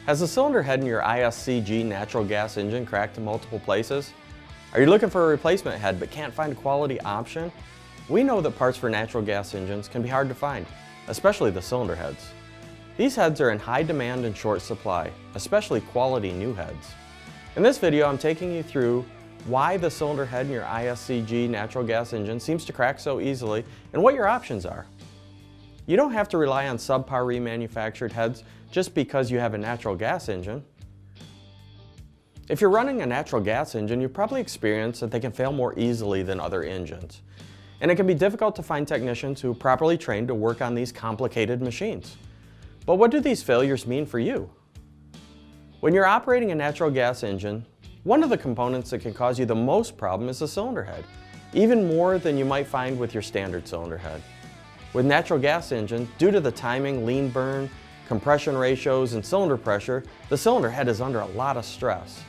Has the cylinder head in your ISCG natural gas engine cracked in multiple places? Are you looking for a replacement head but can't find a quality option? We know that parts for natural gas engines can be hard to find, especially the cylinder heads. These heads are in high demand and short supply, especially quality new heads. In this video, I'm taking you through why the cylinder head in your ISCG natural gas engine seems to crack so easily and what your options are. You don't have to rely on subpar remanufactured heads just because you have a natural gas engine. If you're running a natural gas engine, you've probably experienced that they can fail more easily than other engines. And it can be difficult to find technicians who are properly trained to work on these complicated machines. But what do these failures mean for you? When you're operating a natural gas engine, one of the components that can cause you the most problem is the cylinder head, even more than you might find with your standard cylinder head. With natural gas engines, due to the timing, lean burn, compression ratios, and cylinder pressure, the cylinder head is under a lot of stress.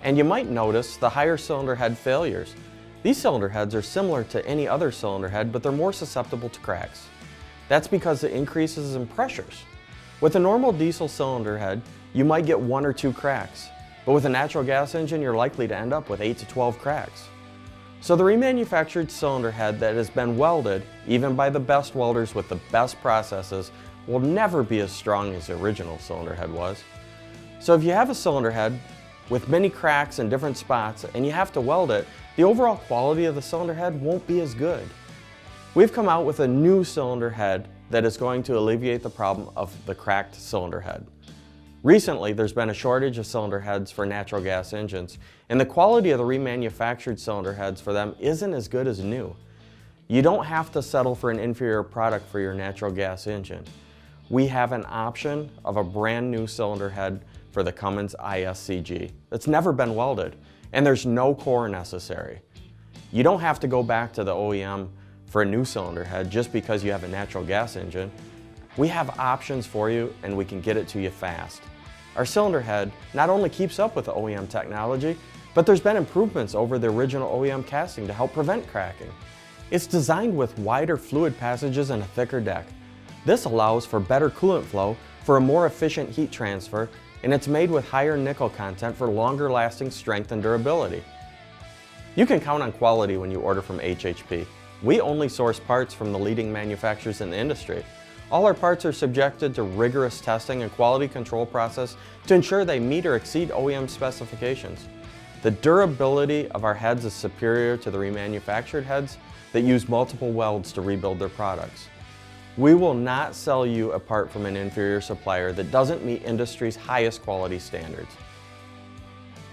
And you might notice the higher cylinder head failures. These cylinder heads are similar to any other cylinder head, but they're more susceptible to cracks. That's because the increases in pressures. With a normal diesel cylinder head, you might get 1 or 2 cracks, but with a natural gas engine, you're likely to end up with 8 to 12 cracks. So the remanufactured cylinder head that has been welded, even by the best welders with the best processes, will never be as strong as the original cylinder head was. So if you have a cylinder head with many cracks in different spots and you have to weld it, the overall quality of the cylinder head won't be as good. We've come out with a new cylinder head that is going to alleviate the problem of the cracked cylinder head. Recently, there's been a shortage of cylinder heads for natural gas engines, and the quality of the remanufactured cylinder heads for them isn't as good as new. You don't have to settle for an inferior product for your natural gas engine. We have an option of a brand new cylinder head for the Cummins ISCG that's never been welded, and there's no core necessary. You don't have to go back to the OEM for a new cylinder head just because you have a natural gas engine. We have options for you and we can get it to you fast. Our cylinder head not only keeps up with the OEM technology, but there's been improvements over the original OEM casting to help prevent cracking. It's designed with wider fluid passages and a thicker deck. This allows for better coolant flow for a more efficient heat transfer, and it's made with higher nickel content for longer lasting strength and durability. You can count on quality when you order from HHP. We only source parts from the leading manufacturers in the industry. All our parts are subjected to rigorous testing and quality control process to ensure they meet or exceed OEM specifications. The durability of our heads is superior to the remanufactured heads that use multiple welds to rebuild their products. We will not sell you a part from an inferior supplier that doesn't meet industry's highest quality standards.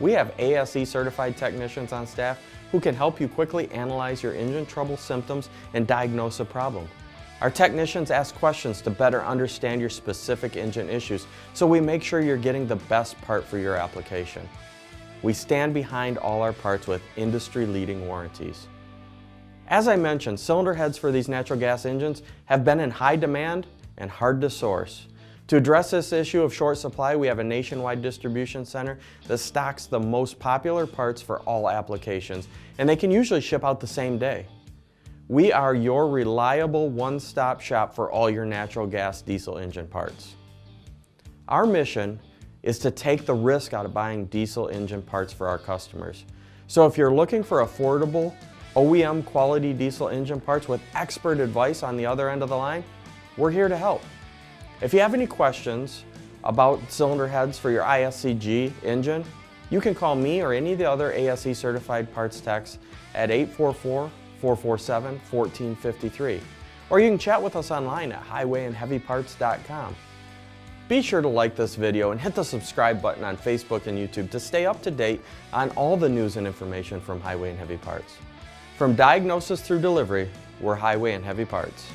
We have ASE certified technicians on staff who can help you quickly analyze your engine trouble symptoms and diagnose a problem. Our technicians ask questions to better understand your specific engine issues, so we make sure you're getting the best part for your application. We stand behind all our parts with industry-leading warranties. As I mentioned, cylinder heads for these natural gas engines have been in high demand and hard to source. To address this issue of short supply, we have a nationwide distribution center that stocks the most popular parts for all applications, and they can usually ship out the same day. We are your reliable one-stop shop for all your natural gas diesel engine parts. Our mission is to take the risk out of buying diesel engine parts for our customers. So if you're looking for affordable, OEM quality diesel engine parts with expert advice on the other end of the line, we're here to help. If you have any questions about cylinder heads for your ISCG engine, you can call me or any of the other ASE certified parts techs at 844-447-1453, or you can chat with us online at highwayandheavyparts.com. Be sure to like this video and hit the subscribe button on Facebook and YouTube to stay up to date on all the news and information from Highway and Heavy Parts. From diagnosis through delivery, we're Highway and Heavy Parts.